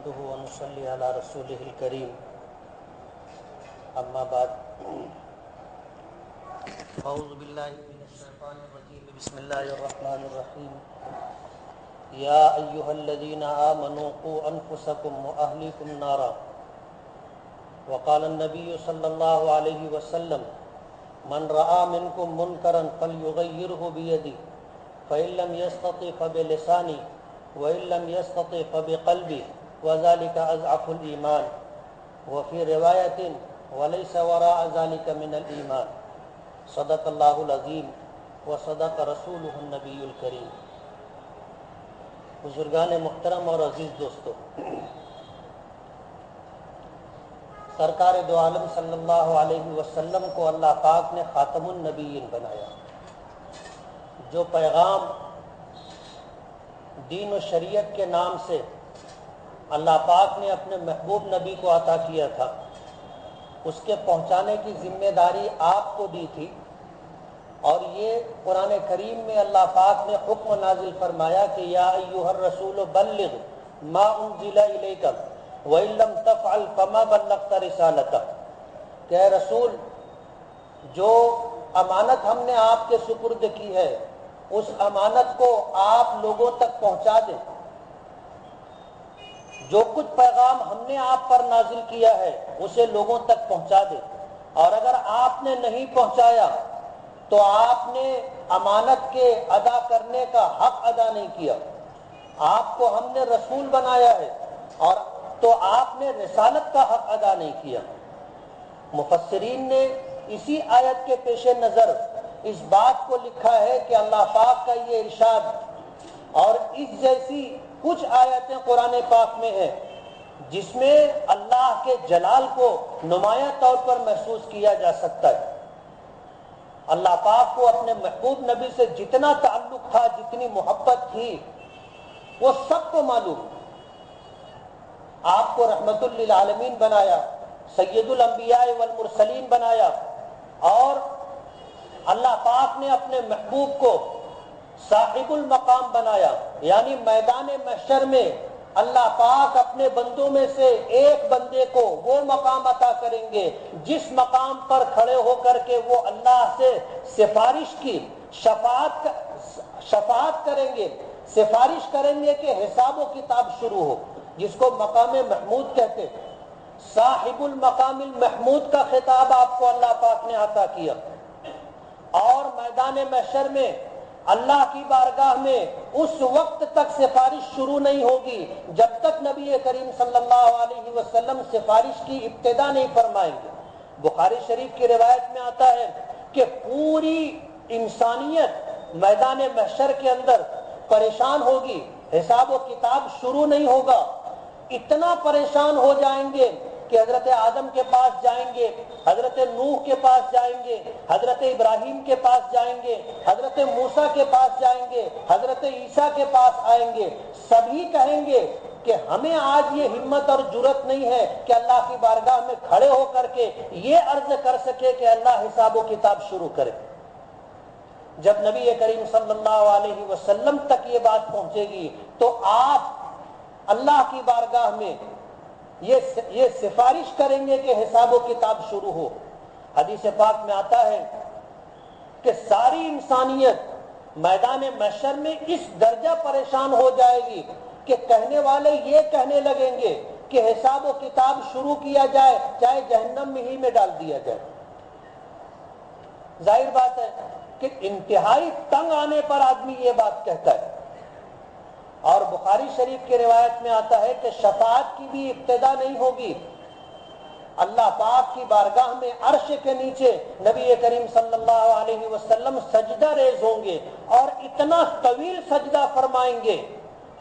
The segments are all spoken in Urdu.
نحمده ونصلي على رسوله الكريم اما بعد اعوذ باللہ من الشیطان الرجیم بسم اللہ الرحمن الرحیم یا ایہا الذین آمنوا قوا انفسکم واہلیکم نارا وقال النبی صلی اللہ علیہ وسلم من رأى منکم منکرا فلیغیرہ بیدہ فإن لم يستطع فبلسانه وإن لم يستطع فبقلبه وذلك أضعف الإيمان وفي رواية وليس وراء ذلك من الإيمان صدق الله العظيم وصدق رسوله النبي الكريم. بزرگان محترم اور عزیز دوستو، سرکار دو عالم صلی اللہ علیہ وسلم کو اللہ پاک نے خاتم النبیین بنایا. جو پیغام دین و شریعت کے نام سے اللہ پاک نے اپنے محبوب نبی کو عطا کیا تھا، اس کے پہنچانے کی ذمہ داری آپ کو دی تھی. اور یہ قرآن کریم میں اللہ پاک نے حکم نازل فرمایا کہ یا ایھا الرسول بلغ ما انزل الیک وان لم تفعل فما بلغت رسالتہ، کہ اے رسول جو امانت ہم نے آپ کے سپرد کی ہے اس امانت کو آپ لوگوں تک پہنچا دیں. جو کچھ پیغام ہم نے آپ پر نازل کیا ہے اسے لوگوں تک پہنچا دیں. اور اگر آپ نے نہیں پہنچایا تو آپ نے امانت کے ادا کرنے کا حق ادا نہیں کیا. آپ کو ہم نے رسول بنایا ہے اور تو آپ نے رسالت کا حق ادا نہیں کیا. مفسرین نے اسی آیت کے پیش نظر اس بات کو لکھا ہے کہ اللہ پاک کا یہ ارشاد اور اس جیسی کچھ آیتیں قرآن پاک میں ہیں جس میں اللہ کے جلال کو نمایاں طور پر محسوس کیا جا سکتا ہے. اللہ پاک کو اپنے محبوب نبی سے جتنا تعلق تھا، جتنی محبت تھی، وہ سب کو معلوم. آپ کو رحمت للعالمین بنایا، سید الانبیاء والمرسلین بنایا، اور اللہ پاک نے اپنے محبوب کو صاحب المقام بنایا. یعنی میدان محشر میں اللہ پاک اپنے بندوں میں سے ایک بندے کو وہ مقام عطا کریں گے جس مقام پر کھڑے ہو کر کے وہ اللہ سے سفارش کی شفاعت کریں گے، سفارش کریں گے کہ حساب و کتاب شروع ہو، جس کو مقام محمود کہتے ہیں. صاحب المقام المحمود کا خطاب آپ کو اللہ پاک نے عطا کیا. اور میدان محشر میں اللہ کی بارگاہ میں اس وقت تک سفارش شروع نہیں ہوگی جب تک نبی کریم صلی اللہ علیہ وسلم سفارش کی ابتدا نہیں فرمائیں گے. بخاری شریف کی روایت میں آتا ہے کہ پوری انسانیت میدان محشر کے اندر پریشان ہوگی، حساب و کتاب شروع نہیں ہوگا. اتنا پریشان ہو جائیں گے کہ حضرت آدم کے پاس جائیں گے، حضرت نوح کے پاس جائیں گے، حضرت ابراہیم کے پاس جائیں گے، حضرت موسیٰ کے پاس جائیں گے، حضرت عیسیٰ کے پاس آئیں گے. سبھی کہیں گے کہ ہمیں آج یہ ہمت اور جرأت نہیں ہے کہ اللہ کی بارگاہ میں کھڑے ہو کر کے یہ عرض کر سکے کہ اللہ حساب و کتاب شروع کرے. جب نبی کریم صلی اللہ علیہ وسلم تک یہ بات پہنچے گی تو آپ اللہ کی بارگاہ میں یہ سفارش کریں گے کہ حساب و کتاب شروع ہو. حدیث پاک میں آتا ہے کہ ساری انسانیت میدان محشر میں اس درجہ پریشان ہو جائے گی کہ کہنے والے یہ کہنے لگیں گے کہ حساب و کتاب شروع کیا جائے چاہے جہنم میں ہی میں ڈال دیا جائے. ظاہر بات ہے کہ انتہائی تنگ آنے پر آدمی یہ بات کہتا ہے. اور بخاری شریف کی روایت میں آتا ہے کہ شفاعت کی بھی ابتدا نہیں ہوگی. اللہ پاک کی بارگاہ میں عرش کے نیچے نبی کریم صلی اللہ علیہ وسلم سجدہ ریز ہوں گے اور اتنا طویل سجدہ فرمائیں گے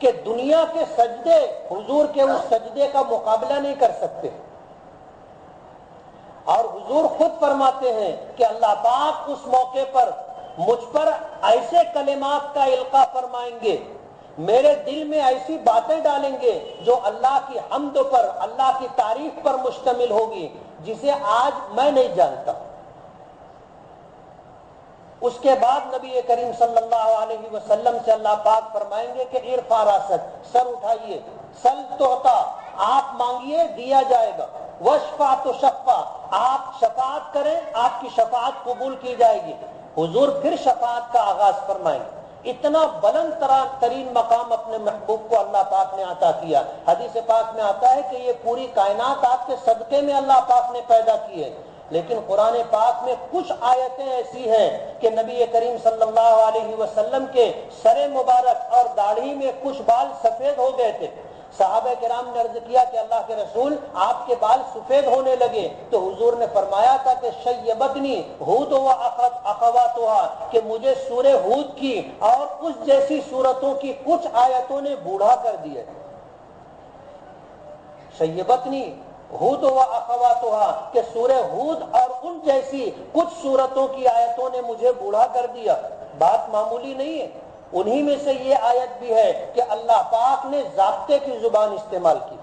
کہ دنیا کے سجدے حضور کے اس سجدے کا مقابلہ نہیں کر سکتے. اور حضور خود فرماتے ہیں کہ اللہ پاک اس موقع پر مجھ پر ایسے کلمات کا القاء فرمائیں گے، میرے دل میں ایسی باتیں ڈالیں گے جو اللہ کی حمد پر، اللہ کی تعریف پر مشتمل ہوگی جسے آج میں نہیں جانتا. اس کے بعد نبی کریم صلی اللہ علیہ وسلم سے اللہ پاک فرمائیں گے کہ ارفع راسک، سر اٹھائیے، سل تعطا، آپ مانگیے دیا جائے گا، وشفع تو شفع، آپ شفاعت کریں آپ کی شفاعت قبول کی جائے گی۔ حضور پھر شفاعت کا آغاز فرمائیں۔ اتنا بلند ترین مقام اپنے محبوب کو اللہ پاک نے عطا کیا۔ حدیث پاک میں آتا ہے کہ یہ پوری کائنات آپ کے صدقے میں اللہ پاک نے پیدا کی ہے، لیکن قرآن پاک میں کچھ آیتیں ایسی ہیں کہ نبی کریم صلی اللہ علیہ وسلم کے سر مبارک اور داڑھی میں کچھ بال سفید ہو گئے تھے۔ صحابہ کرام نے عرض کیا کہ اللہ کے رسول آپ کے بال سفید ہونے لگے، تو حضور نے فرمایا تھا کہ شیبتنی ہود و اخواتها، کہ مجھے سورہ ہود کی اور اس جیسی سورتوں کی کچھ آیتوں نے بوڑھا کر دیا۔ شیبتنی ہود و اخواتها، کہ سورہ ہود اور ان جیسی کچھ سورتوں کی آیتوں نے مجھے بوڑھا کر دیا۔ بات معمولی نہیں ہے۔ انہی میں سے یہ آیت بھی ہے کہ اللہ پاک نے ضابطے کی زبان استعمال کی،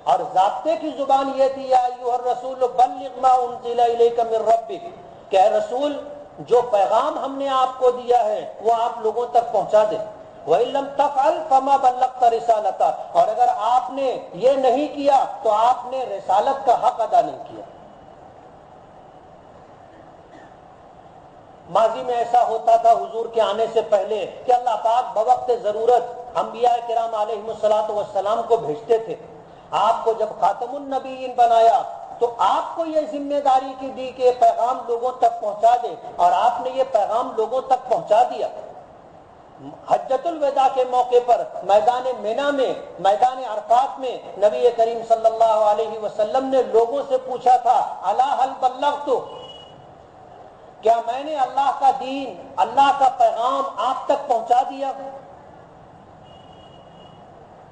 اور ضابطے کی زبان یہ تھی یا ایھا الرسول بلغ ما انزل الیک من ربک، کہ اے رسول جو پیغام ہم نے آپ کو دیا ہے وہ آپ لوگوں تک پہنچا دیں۔ وَإِن لَّمْ تَفْعَلْ فَمَا بَلَّغْتَ رِسَالَتَهُ، اور اگر آپ نے یہ نہیں کیا تو آپ نے رسالت کا حق ادا نہیں کیا۔ ماضی میں ایسا ہوتا تھا حضور کے آنے سے پہلے کہ اللہ پاک بوقت ضرورت انبیاء کرام علیہم الصلاۃ والسلام کو بھیجتے تھے۔ آپ کو جب خاتم النبیین بنایا تو آپ کو یہ ذمہ داری کی دی کہ پیغام لوگوں تک پہنچا دے، اور آپ نے یہ پیغام لوگوں تک پہنچا دیا۔ حجۃ الوداع کے موقع پر میدان مینا میں، میدان عرفات میں نبی کریم صلی اللہ علیہ وسلم نے لوگوں سے پوچھا تھا الا هل بلغت، کیا میں نے اللہ کا دین، اللہ کا پیغام آپ تک پہنچا دیا؟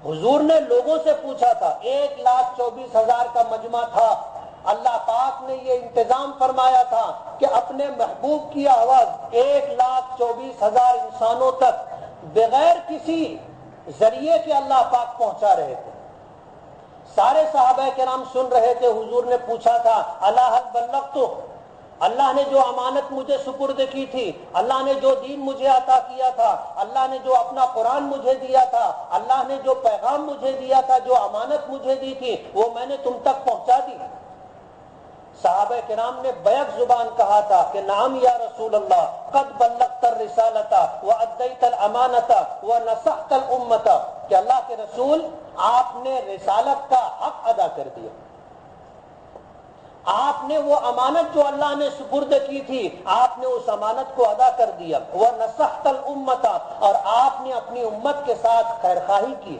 حضور نے لوگوں سے پوچھا تھا، 1,24,000 کا مجمع تھا۔ اللہ پاک نے یہ انتظام فرمایا تھا کہ اپنے محبوب کی آواز 1,24,000 انسانوں تک بغیر کسی ذریعے کے اللہ پاک پہنچا رہے تھے۔ سارے صحابہ کرام سن رہے تھے۔ حضور نے پوچھا تھا الا هل بلغت، اللہ نے جو امانت مجھے سپرد کی تھی، اللہ نے جو دین مجھے عطا کیا تھا، اللہ نے جو اپنا قرآن مجھے دیا تھا، اللہ نے جو پیغام مجھے دیا تھا، جو امانت مجھے دی تھی، وہ میں نے تم تک پہنچا دی۔ صحابہ کرام نے بیک زبان کہا تھا کہ نعم یا رسول اللہ، قد بلغت الرسالۃ وادیت الامانۃ ونصحت الامۃ، کہ اللہ کے رسول آپ نے رسالت کا حق ادا کر دیا، آپ نے وہ امانت جو اللہ نے سپرد کی تھی آپ نے اس امانت کو ادا کر دیا۔ وَنَصَحْتَ الْأُمَّةَ، اور آپ نے اپنی امت کے ساتھ خیرخواہی کی۔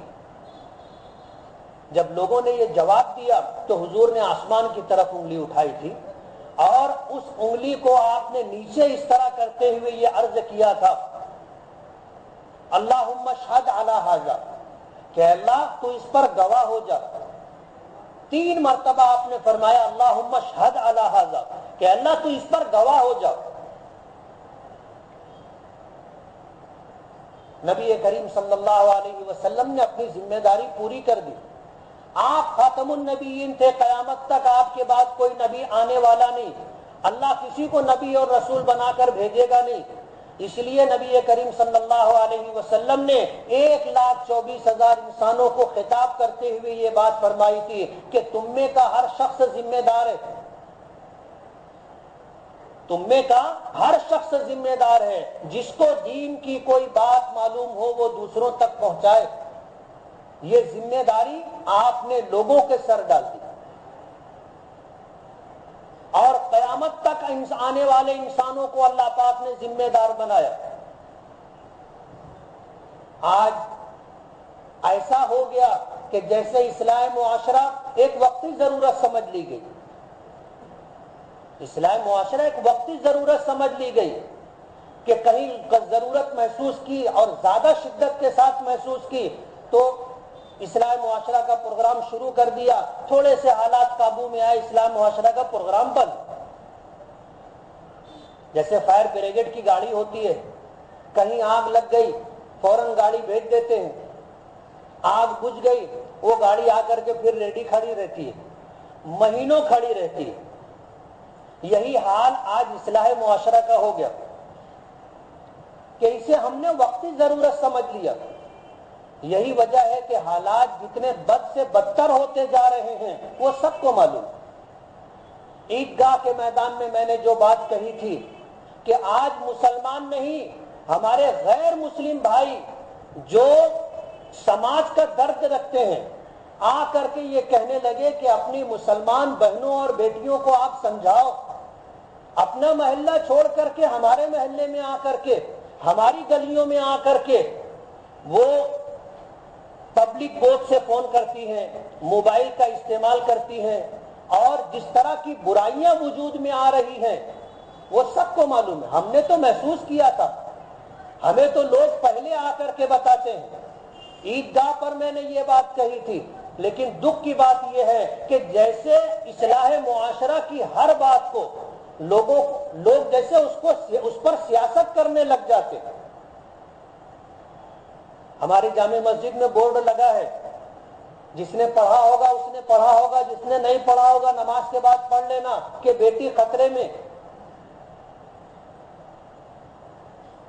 جب لوگوں نے یہ جواب دیا تو حضور نے آسمان کی طرف انگلی اٹھائی تھی، اور اس انگلی کو آپ نے نیچے اس طرح کرتے ہوئے یہ عرض کیا تھا اللہم اشہد علی ھذا، کہ اللہ تو اس پر گواہ ہو جا۔ 3 مرتبہ آپ نے فرمایا اللہم اشہد علی ھذا، کہ اللہ تو اس پر گواہ ہو جا۔ نبی کریم صلی اللہ علیہ وسلم نے اپنی ذمہ داری پوری کر دی۔ آپ خاتم النبیین تھے، قیامت تک آپ کے بعد کوئی نبی آنے والا نہیں، اللہ کسی کو نبی اور رسول بنا کر بھیجے گا نہیں۔ اس لیے نبی کریم صلی اللہ علیہ وسلم نے 1,24,000 انسانوں کو خطاب کرتے ہوئے یہ بات فرمائی تھی کہ تم میں کا ہر شخص ذمہ دار ہے، تم میں کا ہر شخص ذمہ دار ہے، جس کو دین کی کوئی بات معلوم ہو وہ دوسروں تک پہنچائے۔ یہ ذمہ داری آپ نے لوگوں کے سر ڈال دی، اور قیامت تک آنے والے انسانوں کو اللہ پاک نے ذمہ دار بنایا۔ آج ایسا ہو گیا کہ جیسے اصلاح معاشرہ ایک وقتی ضرورت سمجھ لی گئی، اصلاح معاشرہ ایک وقتی ضرورت سمجھ لی گئی کہ کہیں ضرورت محسوس کی اور زیادہ شدت کے ساتھ محسوس کی تو اصلاح معاشرہ کا پروگرام شروع کر دیا، تھوڑے سے حالات قابو میں آئے، اصلاح معاشرہ کا پروگرام بند۔ جیسے فائر بریگیڈ کی گاڑی ہوتی ہے، کہیں آگ لگ گئی فوراً گاڑی بھیج دیتے ہیں، آگ بجھ گئی وہ گاڑی آ کر کے پھر ریڈی کھڑی رہتی ہے، مہینوں کھڑی رہتی ہے۔ یہی حال آج اصلاح معاشرہ کا ہو گیا کہ اسے ہم نے وقتی ضرورت سمجھ لیا۔ یہی وجہ ہے کہ حالات جتنے بد سے بدتر ہوتے جا رہے ہیں وہ سب کو معلوم. عیدگاہ کے میدان میں نے جو بات کہی تھی کہ آج مسلمان نہیں ہمارے غیر مسلم بھائی جو سماج کا درد رکھتے ہیں آ کر کے یہ کہنے لگے کہ اپنی مسلمان بہنوں اور بیٹیوں کو آپ سمجھاؤ, اپنا محلہ چھوڑ کر کے ہمارے محلے میں آ کر کے, ہماری گلیوں میں آ کر کے وہ پبلک بورڈ سے فون کرتی ہیں, موبائل کا استعمال کرتی ہیں, اور جس طرح کی برائیاں وجود میں آ رہی ہیں وہ سب کو معلوم ہے. ہم نے تو محسوس کیا تھا, ہمیں تو لوگ پہلے آ کر کے بتاتے ہیں. عیدگاہ پر میں نے یہ بات کہی تھی, لیکن دکھ کی بات یہ ہے کہ جیسے اصلاح معاشرہ کی ہر بات کو لوگ جیسے اس پر سیاست کرنے لگ جاتے. ہماری جامع مسجد میں بورڈ لگا ہے, جس نے پڑھا ہوگا اس نے پڑھا ہوگا, جس نے نہیں پڑھا ہوگا نماز کے بعد پڑھ لینا کہ بیٹی خطرے میں,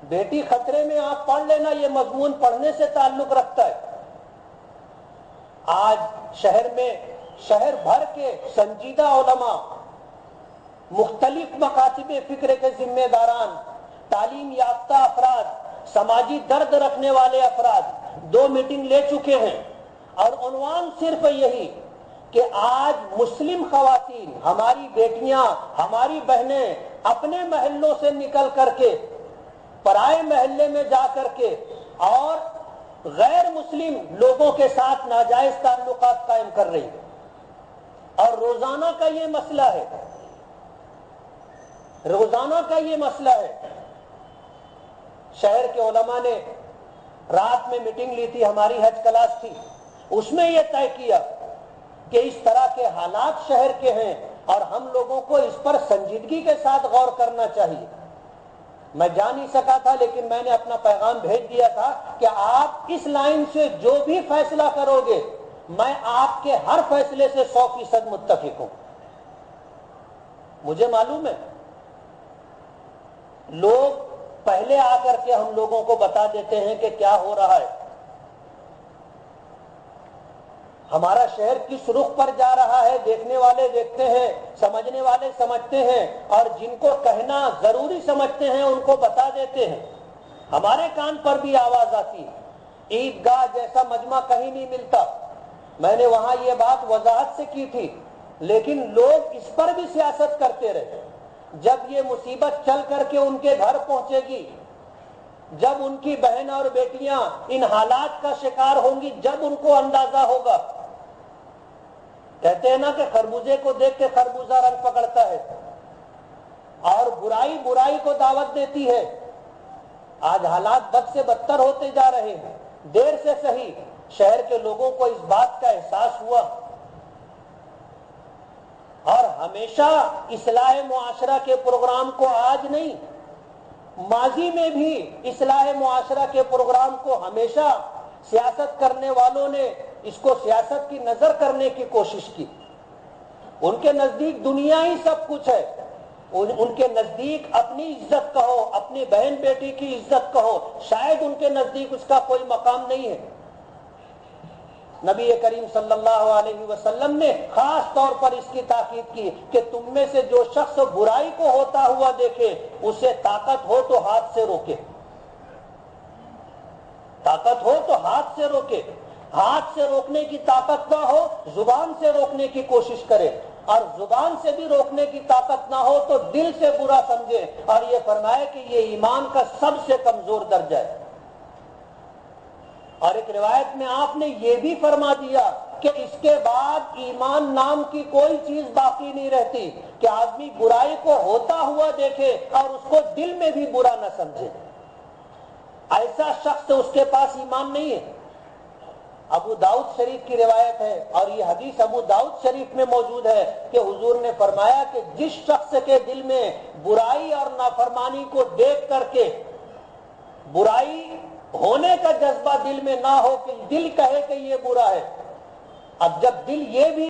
بیٹی خطرے میں, آپ پڑھ لینا. یہ مضمون پڑھنے سے تعلق رکھتا ہے. آج شہر میں شہر بھر کے سنجیدہ علماء, مختلف مکاتب فکر کے ذمہ داران, تعلیم یافتہ افراد, سماجی درد رکھنے والے افراد 2 میٹنگ لے چکے ہیں, اور عنوان صرف یہی کہ آج مسلم خواتین, ہماری بیٹیاں, ہماری بہنیں اپنے محلوں سے نکل کر کے پرائے محلے میں جا کر کے اور غیر مسلم لوگوں کے ساتھ ناجائز تعلقات قائم کر رہی ہیں. اور روزانہ کا یہ مسئلہ ہے, روزانہ کا یہ مسئلہ ہے. شہر کے علماء نے رات میں میٹنگ لی تھی, ہماری حج کلاس تھی, اس میں یہ طے کیا کہ اس طرح کے حالات شہر کے ہیں اور ہم لوگوں کو اس پر سنجیدگی کے ساتھ غور کرنا چاہیے. میں جا نہیں سکا تھا, لیکن میں نے اپنا پیغام بھیج دیا تھا کہ آپ اس لائن سے جو بھی فیصلہ کرو گے میں آپ کے ہر فیصلے سے 100% متفق ہوں. مجھے معلوم ہے لوگ پہلے آ کر کے ہم لوگوں کو بتا دیتے ہیں کہ کیا ہو رہا ہے, ہمارا شہر کس رخ پر جا رہا ہے. دیکھنے والے دیکھتے ہیں, سمجھنے والے سمجھتے ہیں, اور جن کو کہنا ضروری سمجھتے ہیں ان کو بتا دیتے ہیں. ہمارے کان پر بھی آواز آتی ہے. عیدگاہ جیسا مجمع کہیں نہیں ملتا. میں نے وہاں یہ بات وضاحت سے کی تھی, لیکن لوگ اس پر بھی سیاست کرتے رہے. جب یہ مصیبت چل کر کے ان کے گھر پہنچے گی, جب ان کی بہن اور بیٹیاں ان حالات کا شکار ہوں گی, جب ان کو اندازہ ہوگا. کہتے ہیں نا کہ خربوزے کو دیکھ کے خربوزہ رنگ پکڑتا ہے, اور برائی برائی کو دعوت دیتی ہے. آج حالات بد سے بدتر ہوتے جا رہے ہیں. دیر سے صحیح شہر کے لوگوں کو اس بات کا احساس ہوا, اور ہمیشہ اصلاح معاشرہ کے پروگرام کو, آج نہیں ماضی میں بھی اصلاح معاشرہ کے پروگرام کو ہمیشہ سیاست کرنے والوں نے اس کو سیاست کی نظر کرنے کی کوشش کی. ان کے نزدیک دنیا ہی سب کچھ ہے. ان کے نزدیک اپنی عزت کہو, اپنی بہن بیٹی کی عزت کہو, شاید ان کے نزدیک اس کا کوئی مقام نہیں ہے. نبی کریم صلی اللہ علیہ وسلم نے خاص طور پر اس کی تاکید کی کہ تم میں سے جو شخص برائی کو ہوتا ہوا دیکھے اسے طاقت ہو تو ہاتھ سے روکے, طاقت ہو تو ہاتھ سے روکے. ہاتھ سے روکنے کی طاقت نہ ہو زبان سے روکنے کی کوشش کرے, اور زبان سے بھی روکنے کی طاقت نہ ہو تو دل سے برا سمجھے. اور یہ فرمائے کہ یہ ایمان کا سب سے کمزور درجہ ہے. اور ایک روایت میں آپ نے یہ بھی فرما دیا کہ اس کے بعد ایمان نام کی کوئی چیز باقی نہیں رہتی کہ آدمی برائی کو ہوتا ہوا دیکھے اور اس کو دل میں بھی برا نہ سمجھے. ایسا شخص اس کے پاس ایمان نہیں ہے. ابو داؤد شریف کی روایت ہے, اور یہ حدیث ابو داؤد شریف میں موجود ہے کہ حضور نے فرمایا کہ جس شخص کے دل میں برائی اور نافرمانی کو دیکھ کر کے برائی ہونے کا جذبہ دل میں نہ ہو, کہ دل کہے کہ یہ برا ہے. اب جب دل یہ بھی